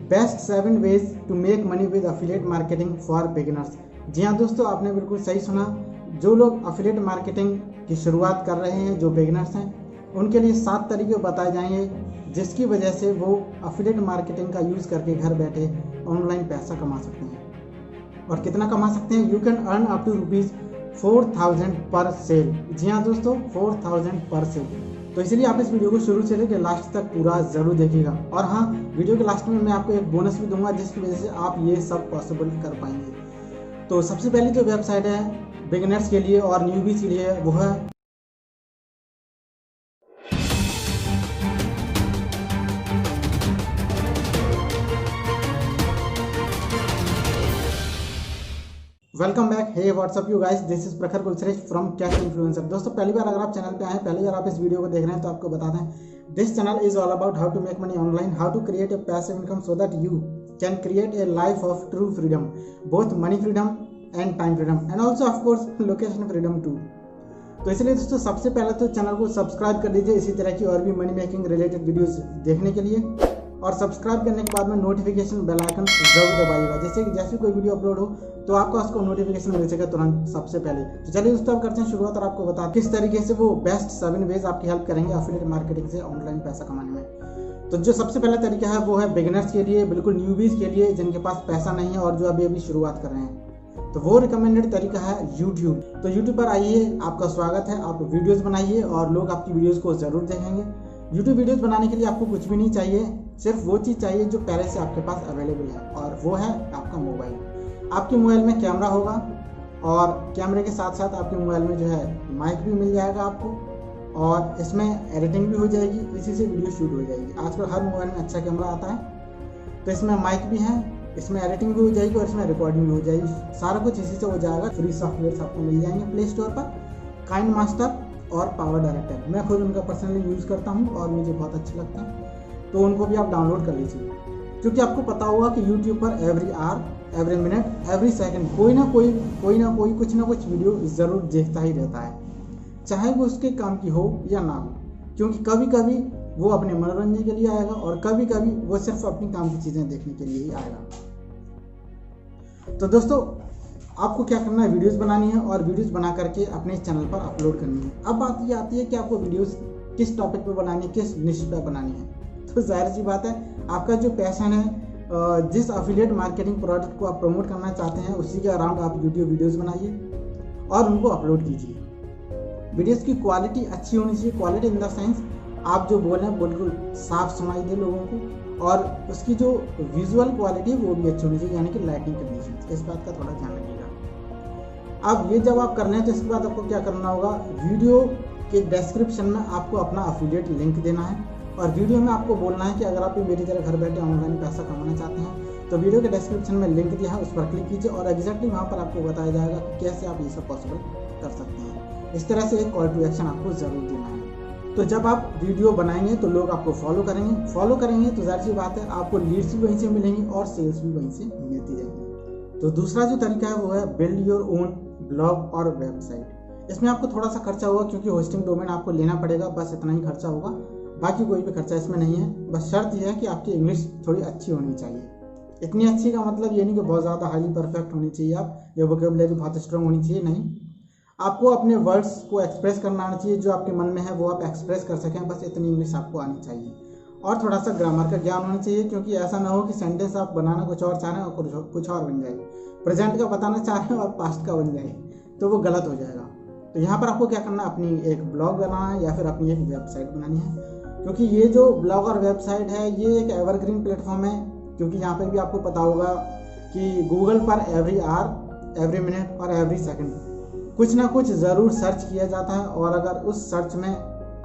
Best 7 ways to make money with affiliate marketing for beginners. जी हाँ दोस्तों, आपने बिल्कुल सही सुना। जो लोग अफिलिएट मार्केटिंग की शुरुआत कर रहे हैं, जो बिगिनर्स हैं, उनके लिए 7 तरीके बताए जाएंगे जिसकी वजह से वो अफिलिएट मार्केटिंग का यूज़ करके घर बैठे ऑनलाइन पैसा कमा सकते हैं। और कितना कमा सकते हैं? You can earn up to ₹4,000 per cell. जी हाँ दोस्तों, 4,000 पर सेल। तो इसलिए आप इस वीडियो को शुरू से लेकर लास्ट तक पूरा ज़रूर देखिएगा। और हाँ, वीडियो के लास्ट में मैं आपको एक बोनस भी दूंगा जिसकी वजह से आप ये सब पॉसिबल कर पाएंगे। तो सबसे पहले जो वेबसाइट है बिगिनर्स के लिए और न्यूबीज के लिए वो है welcome back. Hey what's up you guys, this is Prakhar Kulshreshtha from cash influencer. दोस्तों, पहली बार अगर आप चैनल पे आए, पहली बार आप इस वीडियो को देख रहे हैं, तो आपको बता दें this channel is all about how to make money online, how to create a passive income so that you can create a life of true freedom, both money freedom and time freedom and also of course location freedom too. तो इसलिए दोस्तों, सबसे पहले तो channel को subscribe कर लीजिए इसी तरह की और भी मनी मेकिंग रिलेटेड वीडियोस देखने के लिए। और सब्सक्राइब करने के बाद में नोटिफिकेशन बेल आइकन जरूर दबाइएगा, जैसे कि जैसे कोई वीडियो अपलोड हो तो आपको उसको नोटिफिकेशन मिल सके तुरंत सबसे पहले। तो चलिए दोस्तों, अब करते हैं शुरुआत और आपको बता किस तरीके से वो बेस्ट 7 वेज आपकी हेल्प करेंगे अफिलिएट मार्केटिंग से ऑनलाइन पैसा कमाने में। तो जो सबसे पहला तरीका है वो है बिगिनर्स के लिए, बिल्कुल न्यूबीज के लिए जिनके पास पैसा नहीं है और जो अभी शुरुआत कर रहे हैं। तो वो रिकमेंडेड तरीका है यूट्यूब। तो यूट्यूब पर आइए, आपका स्वागत है। आप वीडियोस बनाइए और लोग आपकी वीडियोस को जरूर देखेंगे। यूट्यूब वीडियोस बनाने के लिए आपको कुछ भी नहीं चाहिए, सिर्फ वो चीज़ चाहिए जो पहले से आपके पास अवेलेबल है, और वो है आपका मोबाइल। आपके मोबाइल में कैमरा होगा और कैमरे के साथ साथ आपके मोबाइल में जो है माइक भी मिल जाएगा आपको, और इसमें एडिटिंग भी हो जाएगी, इसी से वीडियो शूट हो जाएगी। आजकल हर मोबाइल में अच्छा कैमरा आता है, तो इसमें माइक भी है, इसमें एडिटिंग भी हो जाएगी और इसमें रिकॉर्डिंग भी हो जाएगी। सारा कुछ इसी से हो जाएगा। फ्री सॉफ्टवेयर आपको मिल जाएंगे प्ले स्टोर पर, काइंड मास्टर और पावर डायरेक्टर। मैं खुद उनका पर्सनली यूज़ करता हूँ और मुझे बहुत अच्छे लगते हैं, तो उनको भी आप डाउनलोड कर लीजिए। क्योंकि आपको पता होगा कि यूट्यूब पर every hour, every minute, every second कोई ना कोई कुछ ना कुछ वीडियो ज़रूर देखता ही रहता है, चाहे वो उसके काम की हो या ना हो। क्योंकि कभी कभी वो अपने मनोरंजन के लिए आएगा और कभी कभी वो सिर्फ अपनी काम की चीज़ें देखने के लिए ही आएगा। तो दोस्तों, आपको क्या करना है, वीडियोस बनानी है और वीडियोस बना करके अपने चैनल पर अपलोड करनी है। अब बात ये आती है कि आपको वीडियोस किस टॉपिक पे बनानी है, किस निश पे बनानी है। तो जाहिर सी बात है, आपका जो पैशन है, जिस अफिलिएट मार्केटिंग प्रोडक्ट को आप प्रमोट करना चाहते हैं, उसी के अराउंड आप यूट्यूब वीडियोस बनाइए और उनको अपलोड कीजिए। वीडियोस की क्वालिटी अच्छी होनी चाहिए। क्वालिटी इन द सेंस आप जो बोल रहे हैं बिल्कुल साफ सुनाई दे लोगों को, और उसकी जो विजुअल क्वालिटी है वो भी अच्छी होनी चाहिए, यानी कि लाइटिंग कंडीशन। इस बात का थोड़ा ध्यान रखिएगा। अब ये जब आप कर रहे हैं तो इसके बाद आपको क्या करना होगा, वीडियो के डिस्क्रिप्शन में आपको अपना अफिलिएट लिंक देना है और वीडियो में आपको बोलना है कि अगर आप मेरी तरह घर बैठे ऑनलाइन पैसा कमाना चाहते हैं तो वीडियो के डिस्क्रिप्शन में लिंक दिया है, उस पर क्लिक कीजिए और एग्जैक्टली वहाँ पर आपको बताया जाएगा कि कैसे आप ये सब पॉसिबल कर सकते हैं। इस तरह से एक कॉल टू एक्शन आपको ज़रूर देना है। तो जब आप वीडियो बनाएंगे तो लोग आपको फॉलो करेंगे तो जाहिर सी बात है आपको लीड्स भी वहीं से मिलेंगी और सेल्स भी वहीं से मिलती रहेंगी। तो दूसरा जो तरीका है वो है बिल्ड योर ओन ब्लॉग और वेबसाइट। इसमें आपको थोड़ा सा खर्चा होगा क्योंकि होस्टिंग डोमेन आपको लेना पड़ेगा, बस इतना ही खर्चा होगा, बाकी कोई भी खर्चा इसमें नहीं है। बस शर्त यह है कि आपकी इंग्लिश थोड़ी अच्छी होनी चाहिए। इतनी अच्छी का मतलब ये नहीं कि बहुत ज़्यादा हाईली परफेक्ट होनी चाहिए आप, या वोकैबुलरी बहुत स्ट्रांग होनी चाहिए, नहीं। आपको अपने वर्ड्स को एक्सप्रेस करना आना चाहिए, जो आपके मन में है वो आप एक्सप्रेस कर सकें, बस इतनी इंग्लिश आपको आनी चाहिए। और थोड़ा सा ग्रामर का ज्ञान होना चाहिए, क्योंकि ऐसा ना हो कि सेंटेंस आप बनाना कुछ और चाह रहे हैं और कुछ और बन जाए, प्रेजेंट का बताना चाह रहे हैं और पास्ट का बन जाए, तो वो गलत हो जाएगा। तो यहाँ पर आपको क्या करना है, अपनी एक ब्लॉग बनाना है या फिर अपनी एक वेबसाइट बनानी है। क्योंकि ये जो ब्लॉग और वेबसाइट है ये एक एवरग्रीन प्लेटफॉर्म है, क्योंकि यहाँ पर भी आपको पता होगा कि गूगल पर एवरी आवर, एवरी मिनट और एवरी सेकंड कुछ ना कुछ ज़रूर सर्च किया जाता है, और अगर उस सर्च में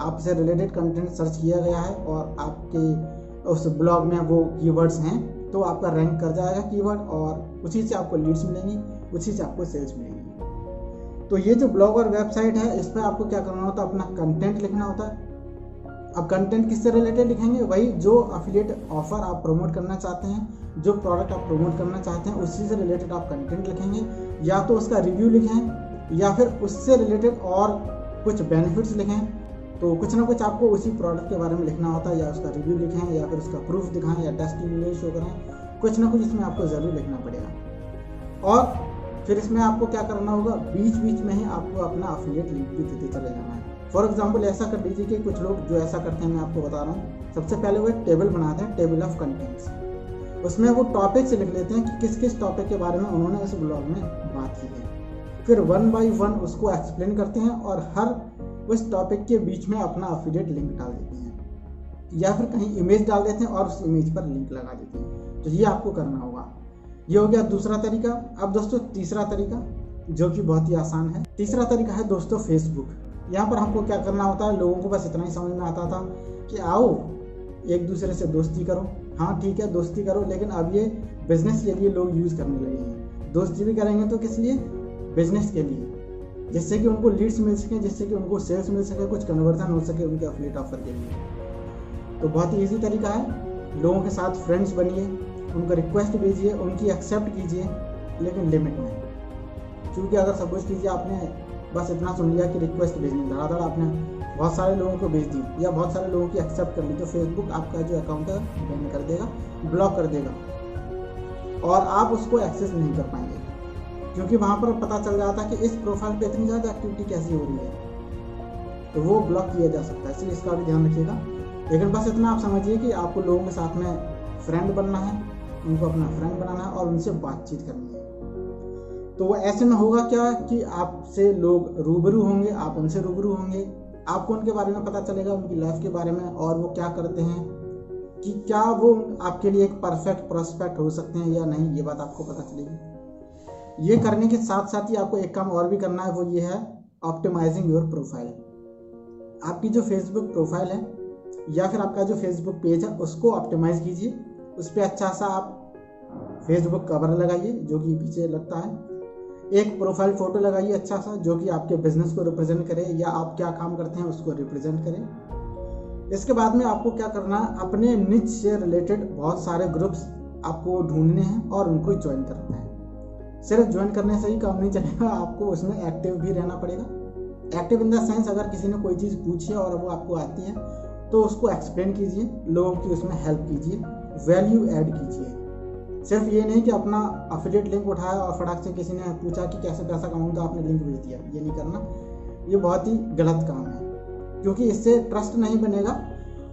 आपसे रिलेटेड कंटेंट सर्च किया गया है और आपके उस ब्लॉग में वो कीवर्ड्स हैं तो आपका रैंक कर जाएगा कीवर्ड, और उसी से आपको लीड्स मिलेंगी, उसी से आपको सेल्स मिलेंगी। तो ये जो ब्लॉग और वेबसाइट है, इस पर आपको क्या करना होता है, अपना कंटेंट लिखना होता है। अब कंटेंट किससे रिलेटेड लिखेंगे, वही जो अफिलिएट ऑफर आप प्रमोट करना चाहते हैं, जो प्रोडक्ट आप प्रमोट करना चाहते हैं, उसी से रिलेटेड आप कंटेंट लिखेंगे, या तो उसका रिव्यू लिखें या फिर उससे रिलेटेड और कुछ बेनिफिट्स लिखें, तो कुछ ना कुछ आपको उसी प्रोडक्ट के बारे में लिखना होता है, या उसका रिव्यू लिखें या फिर उसका प्रूफ दिखाएं या टेस्टिमोनियल शो करें, कुछ ना कुछ इसमें आपको ज़रूर लिखना पड़ेगा। और फिर इसमें आपको क्या करना होगा, बीच बीच में ही आपको अपना अफिलिएट लिंक भी देते चले जाना है। फॉर एग्जाम्पल ऐसा कर लीजिए कि कुछ लोग जो ऐसा करते हैं, मैं आपको बता रहा हूँ, सबसे पहले वो एक टेबल बनाते हैं, टेबल ऑफ कंटेंट्स। उसमें वो टॉपिक से लिख लेते हैं कि किस किस टॉपिक के बारे में उन्होंने इस ब्लॉग में बात की है। फिर 1 बाय 1 उसको एक्सप्लेन करते हैं और हर उस टॉपिक के बीच में अपना अफिलिएट लिंक डाल देते हैं, या फिर कहीं इमेज डाल देते हैं और उस इमेज पर लिंक लगा देते हैं। तो ये आपको करना होगा। ये हो गया दूसरा तरीका। अब दोस्तों तीसरा तरीका, जो कि बहुत ही आसान है। तीसरा तरीका है दोस्तों फेसबुक। यहाँ पर हमको क्या करना होता है, लोगों को बस इतना ही समझ में आता था कि आओ एक दूसरे से दोस्ती करो। हाँ ठीक है, दोस्ती करो, लेकिन अब ये बिजनेस के लिए लोग यूज़ करने लगे हैं। दोस्ती भी करेंगे तो किस लिए, बिजनेस के लिए, जिससे कि उनको लीड्स मिल सके, जिससे कि उनको सेल्स मिल सके, कुछ कन्वर्जन हो सके उनके अफिलिएट ऑफर के लिए। तो बहुत ही ईजी तरीका है। लोगों के साथ फ्रेंड्स बनिए, उनको रिक्वेस्ट भेजिए, उनकी एक्सेप्ट कीजिए, लेकिन लिमिट में। क्योंकि अगर सपोज कीजिए आपने बस इतना सुन लिया कि रिक्वेस्ट भेजनी, धड़ाधड़ आपने बहुत सारे लोगों को भेज दी या बहुत सारे लोगों की एक्सेप्ट कर ली, तो फेसबुक आपका जो अकाउंट है बैन कर देगा, ब्लॉक कर देगा, और आप उसको एक्सेस नहीं कर पाएंगे। क्योंकि वहाँ पर पता चल जाता है कि इस प्रोफाइल पे इतनी ज़्यादा एक्टिविटी कैसी हो रही है, तो वो ब्लॉक किया जा सकता है। इसलिए इसका भी ध्यान रखिएगा। लेकिन बस इतना आप समझिए कि आपको लोगों के साथ में फ्रेंड बनना है, उनको अपना फ्रेंड बनाना है और उनसे बातचीत करनी है। तो ऐसे में होगा क्या कि आपसे लोग रूबरू होंगे, आप उनसे रूबरू होंगे, आपको उनके बारे में पता चलेगा, उनकी लाइफ के बारे में, और वो क्या करते हैं, कि क्या वो आपके लिए एक परफेक्ट प्रोस्पेक्ट हो सकते हैं या नहीं, ये बात आपको पता चलेगी। ये करने के साथ साथ ही आपको एक काम और भी करना है, वो ये है ऑप्टिमाइजिंग योर प्रोफाइल। आपकी जो फेसबुक प्रोफाइल है या फिर आपका जो फेसबुक पेज है, उसको ऑप्टिमाइज कीजिए। उस पर अच्छा सा आप फेसबुक कवर लगाइए जो कि पीछे लगता है, एक प्रोफाइल फोटो लगाइए अच्छा सा जो कि आपके बिजनेस को रिप्रेजेंट करे या आप क्या काम करते हैं उसको रिप्रेजेंट करे। इसके बाद में आपको क्या करना है, अपने निच से रिलेटेड बहुत सारे ग्रुप्स आपको ढूंढने हैं और उनको ज्वाइन करना है। सिर्फ ज्वाइन करने से ही काम नहीं चलेगा, आपको उसमें एक्टिव भी रहना पड़ेगा। एक्टिव इन द सेंस, अगर किसी ने कोई चीज़ पूछी है और वो आपको आती है तो उसको एक्सप्लेन कीजिए, लोगों की उसमें हेल्प कीजिए, वैल्यू ऐड कीजिए। सिर्फ ये नहीं कि अपना अफिलिएट लिंक उठाया और फटाक से किसी ने पूछा कि कैसे पैसा कमाऊँ तो आपने लिंक भेज दिया, ये नहीं करना। ये बहुत ही गलत काम है, क्योंकि इससे ट्रस्ट नहीं बनेगा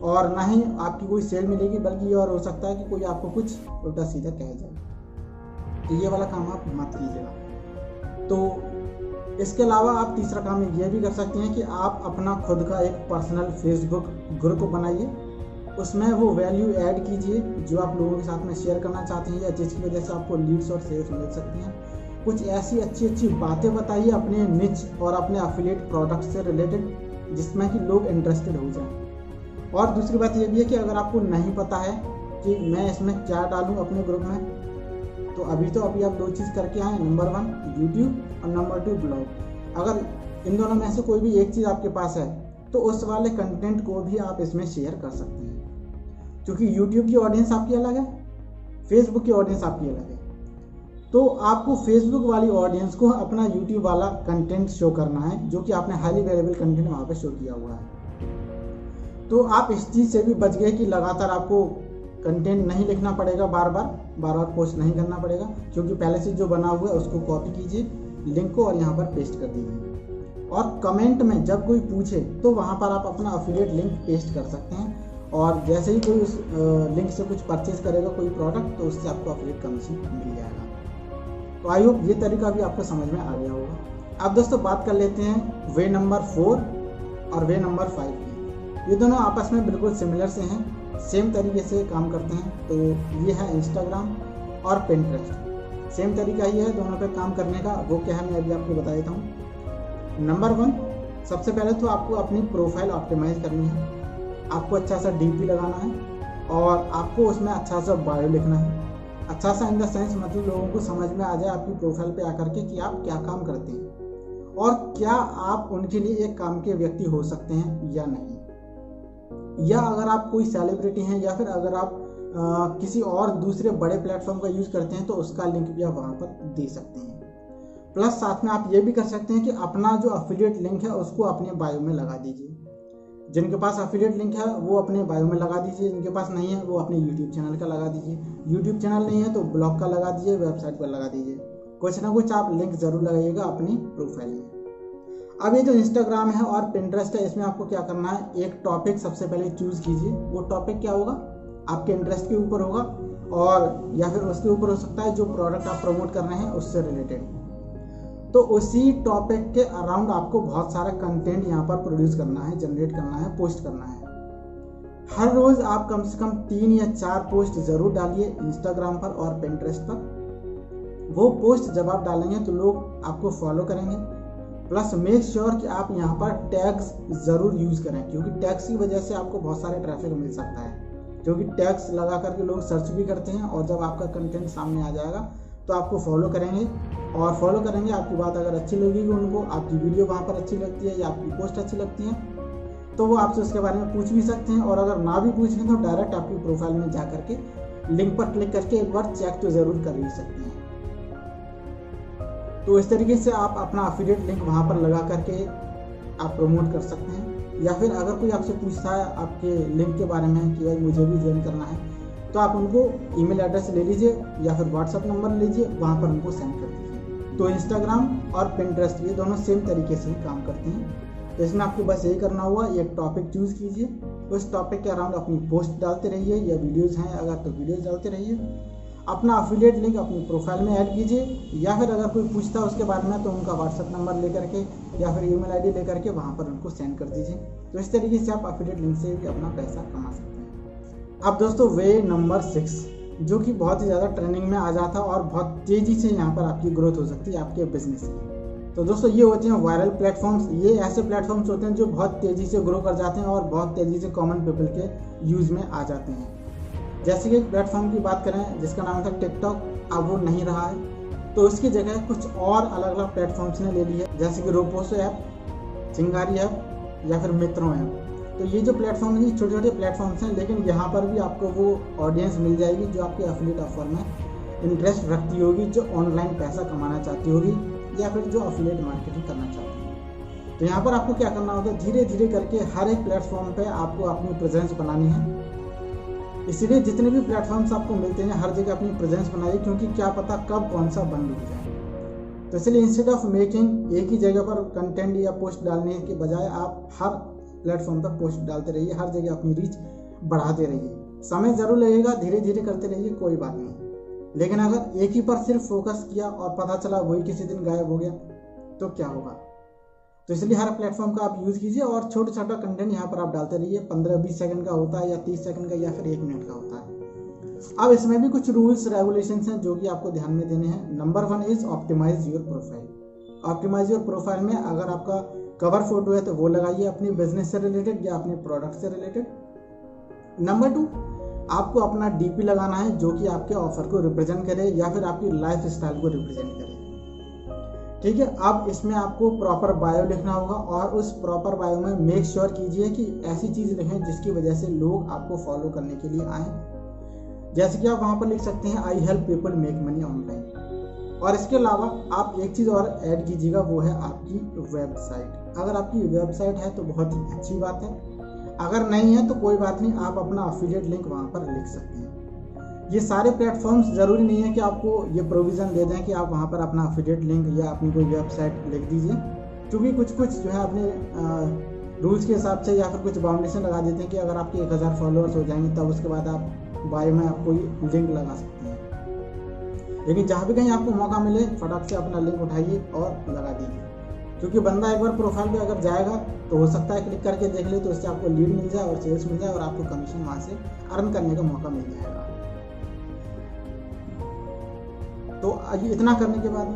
और ना ही आपकी कोई सेल मिलेगी, बल्कि ये और हो सकता है कि कोई आपको कुछ उल्टा सीधा कह जाए। तो ये वाला काम आप मत कीजिएगा। तो इसके अलावा आप तीसरा काम ये भी कर सकते हैं कि आप अपना खुद का एक पर्सनल फेसबुक ग्रुप बनाइए, उसमें वो वैल्यू ऐड कीजिए जो आप लोगों के साथ में शेयर करना चाहते हैं या जिसकी वजह से आपको लीड्स और सेल्स मिल सकती हैं। कुछ ऐसी अच्छी अच्छी बातें बताइए अपने निच और अपने अफिलिएट प्रोडक्ट से रिलेटेड, जिसमें कि लोग इंटरेस्टेड हो जाएं। और दूसरी बात ये भी है कि अगर आपको नहीं पता है कि मैं इसमें क्या डालूं अपने ग्रुप में, तो अभी आप 2 चीज़ करके आए, नंबर 1 यूट्यूब और नंबर 2 ब्लॉग। अगर इन दोनों में से कोई भी एक चीज़ आपके पास है तो उस वाले कंटेंट को भी आप इसमें शेयर कर सकते हैं, क्योंकि यूट्यूब की ऑडियंस आपकी अलग है, फेसबुक की ऑडियंस आपकी अलग है। तो आपको फेसबुक वाली ऑडियंस को अपना यूट्यूब वाला कंटेंट शो करना है, जो कि आपने हाईली वेरिएबल कंटेंट वहाँ पे शो किया हुआ है। तो आप इस चीज़ से भी बच गए कि लगातार आपको कंटेंट नहीं लिखना पड़ेगा, बार बार पोस्ट नहीं करना पड़ेगा, क्योंकि पहले से जो बना हुआ है उसको कॉपी कीजिए लिंक को और यहाँ पर पेस्ट कर दीजिए। और कमेंट में जब कोई पूछे तो वहाँ पर आप अपना अफिलिएट लिंक पेस्ट कर सकते हैं, और जैसे ही कोई उस लिंक से कुछ परचेज करेगा कोई प्रोडक्ट, तो उससे आपको अफिलिएट कमीशन मिल जाएगा। तो आई होप ये तरीका भी आपको समझ में आ गया होगा। अब दोस्तों बात कर लेते हैं वे नंबर 4 और वे नंबर 5 की। ये दोनों आपस में बिल्कुल सिमिलर से हैं, सेम तरीके से काम करते हैं। तो ये है इंस्टाग्राम और पिंटरेस्ट, सेम तरीका ही है दोनों पे काम करने का। वो क्या है मैं अभी आपको बता देता हूँ। नंबर 1, सबसे पहले तो आपको अपनी प्रोफाइल ऑप्टिमाइज करनी है। आपको अच्छा सा डीपी लगाना है और आपको उसमें अच्छा सा बायो लिखना है। अच्छा सा इन द सेंस मतलब लोगों को समझ में आ जाए आपकी प्रोफाइल पे आकर के कि आप क्या काम करते हैं और क्या आप उनके लिए एक काम के व्यक्ति हो सकते हैं या नहीं। या अगर आप कोई सेलिब्रिटी हैं या फिर अगर आप किसी और दूसरे बड़े प्लेटफॉर्म का यूज़ करते हैं तो उसका लिंक भी आप वहाँ पर दे सकते हैं। प्लस साथ में आप ये भी कर सकते हैं कि अपना जो अफिलिएट लिंक है उसको अपने बायो में लगा दीजिए। जिनके पास एफिलिएट लिंक है वो अपने बायो में लगा दीजिए, जिनके पास नहीं है वो अपने यूट्यूब चैनल का लगा दीजिए, यूट्यूब चैनल नहीं है तो ब्लॉग का लगा दीजिए, वेबसाइट पर लगा दीजिए, कुछ ना कुछ आप लिंक जरूर लगाइएगा अपनी प्रोफाइल में। अब ये जो इंस्टाग्राम है और पिंटरेस्ट है, इसमें आपको क्या करना है, एक टॉपिक सबसे पहले चूज कीजिए। वो टॉपिक क्या होगा, आपके इंटरेस्ट के ऊपर होगा और या फिर उसके ऊपर हो सकता है जो प्रोडक्ट आप प्रमोट कर रहे हैं उससे रिलेटेड। तो उसी टॉपिक के अराउंड आपको बहुत सारा कंटेंट यहाँ पर प्रोड्यूस करना है, जनरेट करना है, पोस्ट करना है। हर रोज आप कम से कम 3 या 4 पोस्ट जरूर डालिए इंस्टाग्राम पर और पिंटरेस्ट पर। वो पोस्ट जब आप डालेंगे तो लोग आपको फॉलो करेंगे। प्लस मेक श्योर कि आप यहाँ पर टैग्स जरूर यूज करें, क्योंकि टैग्स की वजह से आपको बहुत सारे ट्रैफिक मिल सकता है, क्योंकि टैग्स लगा करके लोग सर्च भी करते हैं और जब आपका कंटेंट सामने आ जाएगा तो आपको फॉलो करेंगे और फॉलो करेंगे। आपकी बात अगर अच्छी लगेगी उनको, आपकी वीडियो वहाँ पर अच्छी लगती है या आपकी पोस्ट अच्छी लगती है, तो वो आपसे उसके बारे में पूछ भी सकते हैं। और अगर ना भी पूछें तो डायरेक्ट आपकी प्रोफाइल में जा करके लिंक पर क्लिक करके एक बार चेक तो ज़रूर कर ही सकते हैं। तो इस तरीके से आप अपना एफिलिएट लिंक वहाँ पर लगा करके आप प्रमोट कर सकते हैं। या फिर अगर कोई आपसे पूछता है आपके लिंक के बारे में कि भाई मुझे भी ज्वाइन करना है, तो आप उनको ईमेल एड्रेस ले लीजिए या फिर व्हाट्सएप नंबर लीजिए, वहाँ पर उनको सेंड कर दीजिए। तो इंस्टाग्राम और पिंटरेस्ट ये दोनों सेम तरीके से ही काम करते हैं। तो इसमें आपको बस यही करना हुआ, एक टॉपिक चूज़ कीजिए, उस टॉपिक के अराउंड अपनी पोस्ट डालते रहिए या वीडियोज़ हैं अगर तो वीडियोज़ डालते रहिए। अपना एफिलिएट लिंक अपनी प्रोफाइल में ऐड कीजिए, या फिर अगर कोई पूछता है उसके बारे में तो उनका व्हाट्सएप नंबर लेकर के या फिर ईमेल आईडी लेकर के वहाँ पर उनको सेंड कर दीजिए। तो इस तरीके से आप एफिलिएट लिंक से भी अपना पैसा कमा सकते हैं। अब दोस्तों वे नंबर 6, जो कि बहुत ही ज़्यादा ट्रेंडिंग में आ जाता है और बहुत तेज़ी से यहाँ पर आपकी ग्रोथ हो सकती है आपके बिजनेस की। तो दोस्तों ये होते हैं वायरल प्लेटफॉर्म्स। ये ऐसे प्लेटफॉर्म्स होते हैं जो बहुत तेज़ी से ग्रो कर जाते हैं और बहुत तेज़ी से कॉमन पीपल के यूज़ में आ जाते हैं। जैसे कि एक प्लेटफॉर्म की बात करें जिसका नाम था टिकटॉक, अब वो नहीं रहा है, तो उसकी जगह कुछ और अलग अलग प्लेटफॉर्म्स ने ले ली है, जैसे कि रोपोसो ऐप, चिंगारी ऐप या फिर मित्रों ऐप। तो ये जो प्लेटफॉर्म है, छोटे छोटे प्लेटफॉर्म्स हैं, लेकिन यहाँ पर भी आपको वो ऑडियंस मिल जाएगी जो आपके एफिलिएट ऑफर में इंटरेस्ट रखती होगी, जो ऑनलाइन पैसा कमाना चाहती होगी या फिर जो एफिलिएट मार्केटिंग करना चाहती है। तो यहाँ पर आपको क्या करना होगा, धीरे धीरे करके हर एक प्लेटफॉर्म पे आपको अपनी प्रेजेंस बनानी है। इसलिए जितने भी प्लेटफॉर्म्स आपको मिलते हैं हर जगह अपनी प्रेजेंस बनाइए, क्योंकि क्या पता कब कौन सा बंद हो जाए। तो इसलिए इंस्टेड ऑफ मेकिंग एक ही जगह पर कंटेंट या पोस्ट डालने के बजाय आप हर प्लेटफॉर्म पर पोस्ट डालते रहिए, हर जगह अपनी रीच बढ़ाते रहिए। समय जरूर लगेगा, धीरे धीरे करते रहिए, कोई बात नहीं। लेकिन अगर एक ही पर सिर्फ फोकस किया और पता चला वही किसी दिन गायब हो गया तो क्या होगा। तो इसलिए हर प्लेटफॉर्म का आप यूज़ कीजिए और छोटा छोटा कंटेंट यहाँ पर आप डालते रहिए। 15-20 सेकंड का होता है या 30 सेकंड का या फिर 1 मिनट का होता है। अब इसमें भी कुछ रूल्स रेगुलेशंस हैं जो कि आपको ध्यान में देने हैं। Number 1 is optimize your profile. Optimize your profile में अगर आपका कवर फोटो है तो वो लगाइए अपनी बिजनेस से रिलेटेड या अपने प्रोडक्ट से रिलेटेड। नंबर 2, आपको अपना डीपी लगाना है जो कि आपके ऑफर को रिप्रेजेंट करे या फिर आपकी लाइफ स्टाइल को रिप्रेजेंट करे। ठीक है, अब इसमें आपको प्रॉपर बायो लिखना होगा और उस प्रॉपर बायो में मेक श्योर कीजिए कि ऐसी चीज़ लिखें जिसकी वजह से लोग आपको फॉलो करने के लिए आए। जैसे कि आप वहाँ पर लिख सकते हैं I help people make money online. और इसके अलावा आप एक चीज़ और ऐड कीजिएगा, वो है आपकी वेबसाइट। अगर आपकी वेबसाइट है तो बहुत ही अच्छी बात है, अगर नहीं है तो कोई बात नहीं, आप अपना एफिलिएट लिंक वहाँ पर लिख सकते हैं। ये सारे प्लेटफॉर्म्स ज़रूरी नहीं है कि आपको ये प्रोविज़न दे दें कि आप वहाँ पर अपना एफिलिएट लिंक या अपनी कोई वेबसाइट लिख दीजिए, क्योंकि कुछ जो है अपने रूल्स के हिसाब से या फिर कुछ बाउंडेशन लगा देते हैं कि अगर आपके 1000 फॉलोअर्स हो जाएंगे तब उसके बाद आप बायो में आप कोई लिंक लगा सकते हैं। लेकिन जहाँ भी कहीं आपको मौका मिले फटाक से अपना लिंक उठाइए और लगा दीजिए, क्योंकि बंदा एक बार प्रोफाइल पे अगर जाएगा तो हो सकता है क्लिक करके देख ले तो इससे आपको लीड मिल जाए और सेल्स मिल जाए और आपको कमीशन वहाँ से अर्न करने का मौका मिल जाएगा। तो इतना करने के बाद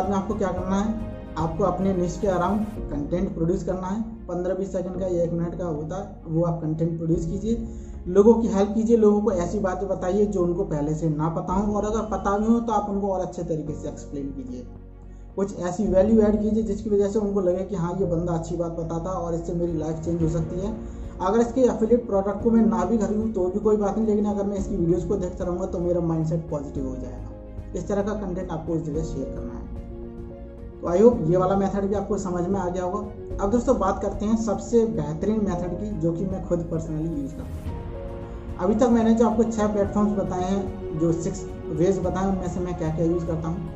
में आपको क्या करना है, आपको अपने निश के अराउंड कंटेंट प्रोड्यूस करना है। 15-20 सेकंड का या 1 मिनट का होता है, वो आप कंटेंट प्रोड्यूस कीजिए, लोगों की हेल्प कीजिए, लोगों को ऐसी बातें बताइए जो उनको पहले से ना पता हो, और अगर पता भी हो तो आप उनको और अच्छे तरीके से एक्सप्लेन कीजिए। कुछ ऐसी वैल्यू ऐड कीजिए जिसकी वजह से उनको लगे कि हाँ ये बंदा अच्छी बात बताता और इससे मेरी लाइफ चेंज हो सकती है। अगर इसके एफिलिएट प्रोडक्ट को मैं ना भी खरीदूँ तो भी कोई बात नहीं, लेकिन अगर मैं इसकी वीडियोज़ को देखता रहूँगा तो मेरा माइंडसेट पॉजिटिव हो जाएगा। इस तरह का कंटेंट आपको उस जगह शेयर करना है। तो आई होप ये वाला मेथड भी आपको समझ में आ गया होगा। अब दोस्तों बात करते हैं सबसे बेहतरीन मेथड की, जो कि मैं खुद पर्सनली यूज़ करता हूँ। अभी तक मैंने जो आपको 6 प्लेटफॉर्म्स बताए हैं, जो 6 वेज बताए, उनमें से मैं क्या क्या यूज़ करता हूँ।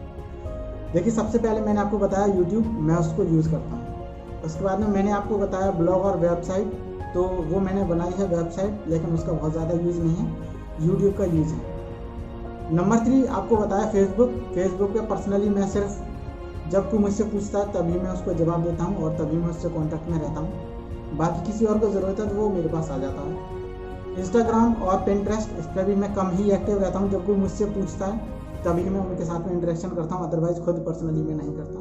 देखिए सबसे पहले मैंने आपको बताया यूट्यूब, मैं उसको यूज़ करता हूँ। उसके बाद में मैंने आपको बताया ब्लॉग और वेबसाइट, तो वो मैंने बनाई है वेबसाइट, लेकिन उसका बहुत ज़्यादा यूज़ नहीं है, यूट्यूब का यूज़ है। नंबर 3 आपको बताया फेसबुक। फेसबुक पे पर्सनली मैं सिर्फ जब कोई मुझसे पूछता है तभी मैं उसको जवाब देता हूँ और तभी मैं उससे कॉन्टैक्ट में रहता हूँ। बाकी किसी और को ज़रूरत है तो वो मेरे पास आ जाता है। इंस्टाग्राम और पिंटरेस्ट, इस पर भी मैं कम ही एक्टिव रहता हूँ। जब कोई मुझसे पूछता है तभी मैं उनके साथ में इंटरेक्शन करता हूँ, अदरवाइज खुद पर्सनली मैं नहीं करता।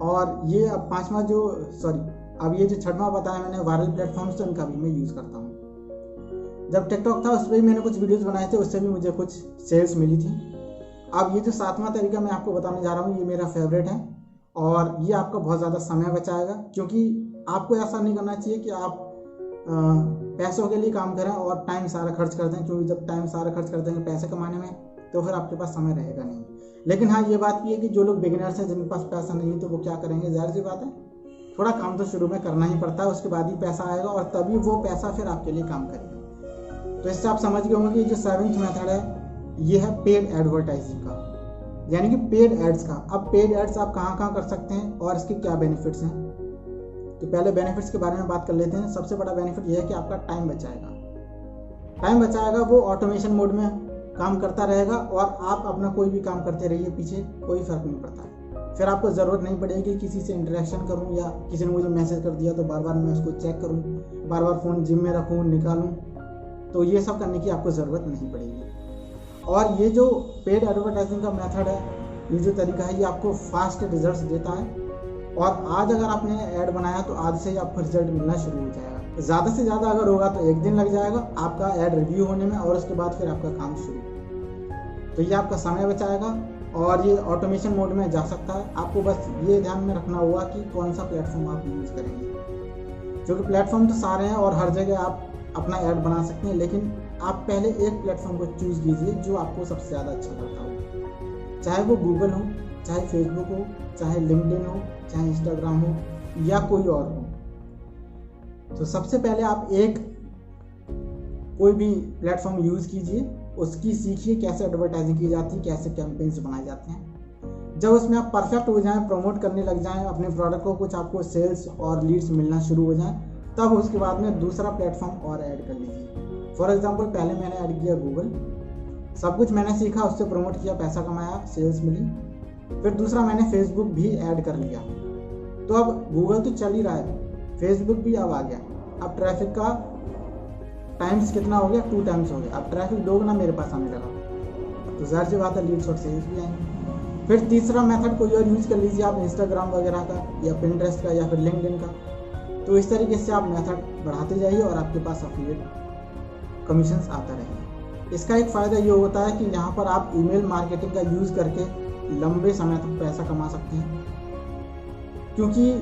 और ये अब अब ये जो 6वां बताया मैंने वायरल प्लेटफॉर्म्स, तो उनका भी मैं यूज़ करता हूँ। जब टिकटॉक था उस पर भी मैंने कुछ वीडियोस बनाए थे, उससे भी मुझे कुछ सेल्स मिली थी। अब ये जो 7वां तरीका मैं आपको बताने जा रहा हूँ, ये मेरा फेवरेट है और ये आपका बहुत ज़्यादा समय बचाएगा, क्योंकि आपको ऐसा नहीं करना चाहिए कि आप पैसों के लिए काम करें और टाइम सारा खर्च कर दें, क्योंकि जब टाइम सारा खर्च कर देंगे पैसे कमाने में तो फिर आपके पास समय रहेगा नहीं। लेकिन हाँ, ये बात भी है कि जो लोग बिगिनर्स हैं, जिनके पास पैसा नहीं है, तो वो क्या करेंगे, जाहिर सी बात है, थोड़ा काम तो शुरू में करना ही पड़ता है, उसके बाद ही पैसा आएगा और तभी वो पैसा फिर आपके लिए काम करेगा। तो इससे आप समझ गए होंगे कि जो 7वां मेथड है ये है पेड एडवर्टाइजिंग का, यानी कि पेड एड्स का। अब पेड एड्स आप कहाँ कहाँ कर सकते हैं और इसके क्या बेनिफिट्स हैं, तो पहले बेनिफिट्स के बारे में बात कर लेते हैं। सबसे बड़ा बेनिफिट ये है कि आपका टाइम बचाएगा, वो ऑटोमेशन मोड में काम करता रहेगा और आप अपना कोई भी काम करते रहिए पीछे, कोई फर्क नहीं पड़ता। फिर आपको ज़रूरत नहीं पड़ेगी किसी से इंटरेक्शन करूं, या किसी ने मुझे मैसेज कर दिया तो बार बार मैं उसको चेक करूं, बार बार फ़ोन जिम में रखूं, निकालूं, तो ये सब करने की आपको ज़रूरत नहीं पड़ेगी। और ये जो पेड एडवर्टाइजिंग का मेथड है, ये जो तरीका है, ये आपको फास्ट रिजल्ट देता है। और आज अगर आपने ऐड बनाया तो आज से ही आपको रिजल्ट मिलना शुरू हो जाएगा। ज़्यादा से ज़्यादा अगर होगा तो 1 दिन लग जाएगा आपका ऐड रिव्यू होने में, और उसके बाद फिर आपका काम शुरू। तो ये आपका समय बचाएगा और ये ऑटोमेशन मोड में जा सकता है। आपको बस ये ध्यान में रखना होगा कि कौन सा प्लेटफॉर्म आप यूज़ करेंगे, क्योंकि प्लेटफॉर्म तो सारे हैं और हर जगह आप अपना ऐड बना सकते हैं, लेकिन आप पहले एक प्लेटफॉर्म को चूज़ कीजिए जो आपको सबसे ज़्यादा अच्छा लगता हो, चाहे वो गूगल हो, चाहे फेसबुक हो, चाहे लिंक्डइन हो, चाहे इंस्टाग्राम हो, या कोई और हो। तो सबसे पहले आप कोई भी प्लेटफॉर्म यूज़ कीजिए, उसकी सीखिए कैसे एडवर्टाइजिंग की जाती है, कैसे कैंपेन्स बनाए जाते हैं। जब उसमें आप परफेक्ट हो जाएं, प्रमोट करने लग जाएं अपने प्रोडक्ट को, कुछ आपको सेल्स और लीड्स मिलना शुरू हो जाएं, तब उसके बाद में दूसरा प्लेटफॉर्म और ऐड कर लीजिए। फॉर एग्जांपल पहले मैंने ऐड किया गूगल, सब कुछ मैंने सीखा, उससे प्रमोट किया, पैसा कमाया, सेल्स मिली। फिर दूसरा मैंने फेसबुक भी ऐड कर लिया, तो अब गूगल तो चल ही रहा है, फेसबुक भी अब आ गया। अब ट्रैफिक का टाइम्स कितना हो गया, 2 टाइम्स हो गया। अब ट्रैफिक दोगुना मेरे पास आने लगा, तो जाहिर सी बात है लीड्स और सेल्स भी आएंगे। फिर तीसरा मेथड कोई और यूज़ कर लीजिए आप, इंस्टाग्राम वगैरह का या पिंटरेस्ट का या फिर लिंक्डइन का। तो इस तरीके से आप मेथड बढ़ाते जाइए और आपके पास एफिलिएट कमीशंस आता रहेगा। इसका एक फ़ायदा ये होता है कि यहाँ पर आप ईमेल मार्केटिंग का यूज़ करके लंबे समय तक पैसा कमा सकते हैं, क्योंकि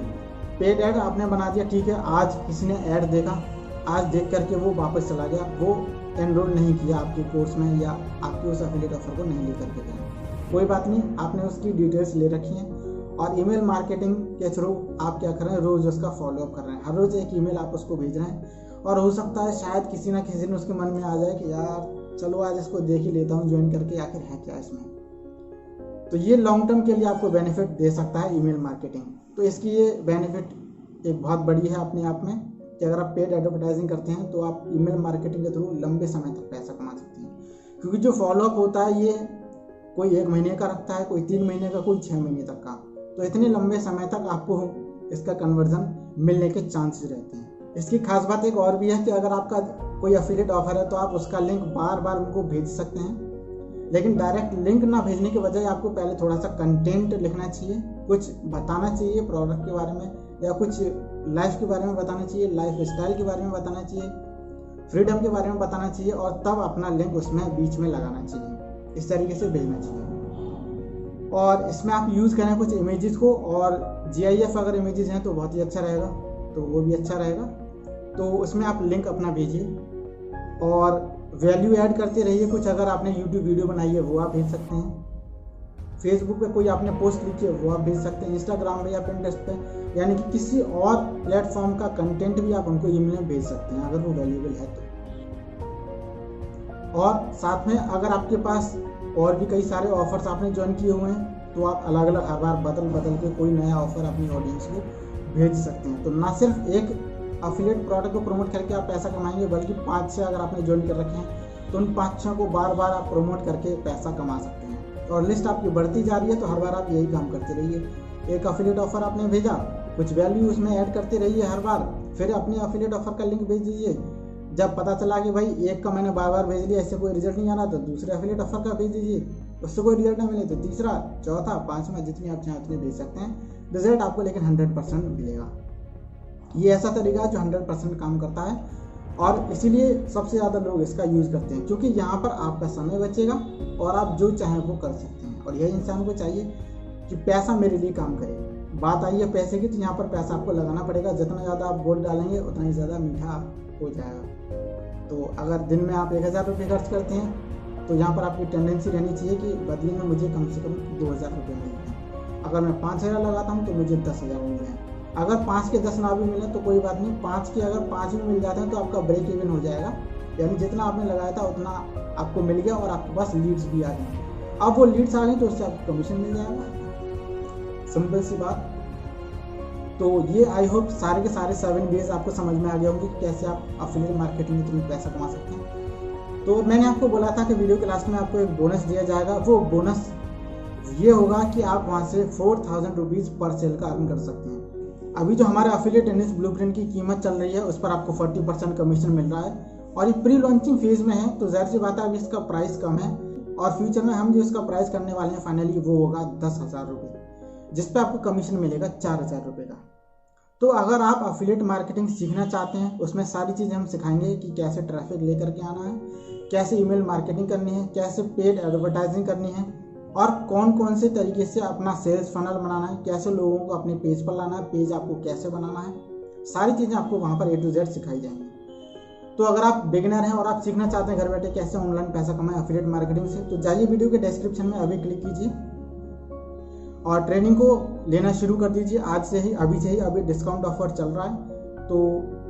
पेड ऐड आपने बना दिया, ठीक है, आज किसी ने ऐड देखा, आज देख करके वो वापस चला गया, वो एनरोल नहीं किया आपके कोर्स में या आपके उस एफिलिएट ऑफर को नहीं लेकर के गया, कोई बात नहीं, आपने उसकी डिटेल्स ले रखी हैं। और ईमेल मार्केटिंग के थ्रू आप क्या कर रहे हैं, रोज़ उसका फॉलोअप कर रहे हैं, हर रोज़ एक ईमेल आप उसको भेज रहे हैं। और हो सकता है शायद किसी ना किसी दिन उसके मन में आ जाए कि यार चलो आज इसको देख ही लेता हूँ, ज्वाइन करके आखिर है क्या इसमें। तो ये लॉन्ग टर्म के लिए आपको बेनिफिट दे सकता है ईमेल मार्केटिंग। तो इसकी ये बेनिफिट एक बहुत बड़ी है अपने आप में, कि अगर आप पेड एडवर्टाइजिंग करते हैं तो आप ईमेल मार्केटिंग के थ्रू लंबे समय तक पैसा कमा सकते हैं, क्योंकि जो फॉलोअप होता है ये कोई 1 महीने का रखता है, कोई 3 महीने का, कोई 6 महीने तक का। तो इतने लंबे समय तक आपको इसका कन्वर्जन मिलने के चांसेस रहते हैं। इसकी खास बात एक और भी है कि अगर आपका कोई एफिलिएट ऑफर है तो आप उसका लिंक बार बार उनको भेज सकते हैं, लेकिन डायरेक्ट लिंक ना भेजने के बजाय आपको पहले थोड़ा सा कंटेंट लिखना चाहिए, कुछ बताना चाहिए प्रोडक्ट के बारे में, या कुछ लाइफ के बारे में बताना चाहिए, लाइफ स्टाइल के बारे में बताना चाहिए, फ्रीडम के बारे में बताना चाहिए, और तब अपना लिंक उसमें बीच में लगाना चाहिए। इस तरीके से भेजना चाहिए। और इसमें आप यूज़ करें कुछ इमेजेस को, और GIF अगर इमेजेस हैं तो बहुत ही अच्छा रहेगा, तो वो भी अच्छा रहेगा। तो उसमें आप लिंक अपना भेजिए और वैल्यू ऐड करते रहिए। कुछ अगर आपने YouTube वीडियो बनाई है वो आप भेज सकते हैं। फेसबुक पे कोई आपने पोस्ट लिखी है वो आप भेज सकते हैं, इंस्टाग्राम पे या पिंटरेस्ट पे, यानी कि किसी और प्लेटफॉर्म का कंटेंट भी आप उनको ईमेल में भेज सकते हैं अगर वो वैल्यूएबल है तो। और साथ में अगर आपके पास और भी कई सारे ऑफर्स आपने ज्वाइन किए हुए हैं तो आप अलग अलग हर बार बदल के कोई नया ऑफर अपनी ऑडियंस को भेज सकते हैं। तो ना सिर्फ एक अफिलिएट प्रोडक्ट को प्रमोट करके आप पैसा कमाएंगे, बल्कि 5-6 अगर आपने ज्वाइन कर रखे हैं तो उन 5-6 को बार बार आप प्रमोट करके पैसा कमा सकते हैं। और लिस्ट आपकी बढ़ती जा रही है तो हर बार आप यही काम करते रहिए। एक अफिलिएट ऑफर आपने भेजा, कुछ वैल्यू उसमें ऐड करते रहिए हर बार, फिर अपने अफिलिएट ऑफर का लिंक भेज दीजिए। जब पता चला कि भाई एक का मैंने बार बार भेज लिया, इससे कोई रिजल्ट नहीं आ रहा, तो दूसरे अफिलिएट ऑफर का भेज दीजिए, उससे कोई रिजल्ट ना मिले तो तीसरा, चौथा, 5वां, जितनी आप चाहें उतने भेज सकते हैं। रिजल्ट आपको लेकिन 100% मिलेगा। ये ऐसा तरीका है जो 100% काम करता है और इसीलिए सबसे ज़्यादा लोग इसका यूज़ करते हैं, क्योंकि यहाँ पर आपका समय बचेगा और आप जो चाहें वो कर सकते हैं। और यही इंसान को चाहिए कि पैसा मेरे लिए काम करे। बात आई है पैसे की, तो यहाँ पर पैसा आपको लगाना पड़ेगा। जितना ज़्यादा आप वोट डालेंगे उतना ही ज़्यादा मीठा हो जाएगा। तो अगर दिन में आप 1000 रुपये खर्च करते हैं तो यहाँ पर आपकी टेंडेंसी रहनी चाहिए कि बदले में मुझे कम से कम 2000 रुपये मिलते हैं। अगर मैं 5000 लगाता हूँ तो मुझे 10,000 मिल जाए। अगर 5 के 10 ना भी मिले तो कोई बात नहीं, 5 के अगर 5 भी मिल जाते हैं तो आपका ब्रेक इवन हो जाएगा। यानी जितना आपने लगाया था उतना आपको मिल गया और आपके पास लीड्स भी आ गई। अब वो लीड्स आ गई तो उससे आपको कमीशन मिल जाएगा। सिंपल सी बात। तो ये आई होप सारे के सारे 7 वेज आपको समझ में आ गया होंगे कि कैसे आप अफिलिएट मार्केटिंग में तुम्हें पैसा कमा सकते हैं। तो मैंने आपको बोला था कि वीडियो के लास्ट में आपको एक बोनस दिया जाएगा। वो बोनस ये होगा कि आप वहाँ से 4000 रुपीज़ पर सेल का अर्न कर सकते हैं। अभी जो हमारे अफिलिएट अर्निंग्स ब्लूप्रिंट की कीमत चल रही है उस पर आपको 40% कमीशन मिल रहा है और ये प्री लॉन्चिंग फेज में है, तो जाहिर सी बात है अभी इसका प्राइस कम है और फ्यूचर में हम जो इसका प्राइस करने वाले हैं फाइनली वो होगा 10,000 रुपये, जिस पे आपको कमीशन मिलेगा 4000 रुपये का। तो अगर आप अफिलिएट मार्केटिंग सीखना चाहते हैं उसमें सारी चीज़ें हम सिखाएंगे कि कैसे ट्रैफिक लेकर के आना है, कैसे ईमेल मार्केटिंग करनी है, कैसे पेड एडवर्टाइजिंग करनी है और कौन कौन से तरीके से अपना सेल्स फनल बनाना है, कैसे लोगों को अपने पेज पर लाना है, पेज आपको कैसे बनाना है, सारी चीज़ें आपको वहाँ पर A to Z सिखाई जाएंगी। तो अगर आप बिगिनर हैं और आप सीखना चाहते हैं घर बैठे कैसे ऑनलाइन पैसा कमाएं अफिलिएट मार्केटिंग से, तो जाइए वीडियो के डिस्क्रिप्शन में अभी क्लिक कीजिए और ट्रेनिंग को लेना शुरू कर दीजिए आज से ही, अभी से ही। अभी डिस्काउंट ऑफर चल रहा है तो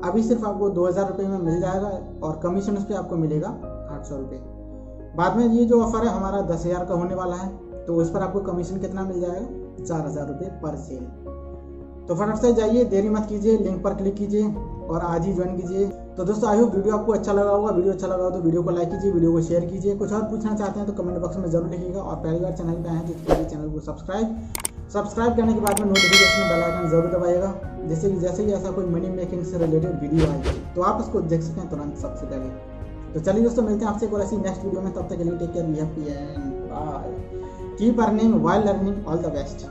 अभी सिर्फ आपको 2000 रुपये में मिल जाएगा और कमीशन उस पर आपको मिलेगा 800 रुपये। बाद में ये जो ऑफर है हमारा 10,000 का होने वाला है, तो उस पर आपको कमीशन कितना मिल जाएगा 4000 रुपये पर सेल। तो फटाफट से जाइए, देरी मत कीजिए, लिंक पर क्लिक कीजिए और आज ही ज्वाइन कीजिए। तो दोस्तों आई होप वीडियो आपको अच्छा लगा होगा। वीडियो अच्छा लगा हो तो वीडियो को लाइक कीजिए, वीडियो को शेयर कीजिए। कुछ और पूछना चाहते हैं तो कमेंट बॉक्स में जरूर लिखिएगा और पहली बार चैनल पे आए हैं तो प्लीज चैनल को सब्सक्राइब करने के बाद में नोटिफिकेशन बेल आइकन जरूर दबाइएगा, जैसे ही ऐसा कोई मनी मेकिंग से रिलेटेड वीडियो आएगी तो आप उसको देख सकें तुरंत सबसे पहले। तो चलिए दोस्तों मिलते हैं आपसे एक और ऐसी नेक्स्ट वीडियो में, तब तक के लिए take care, be happy and bye, keep earning while learning, all the best.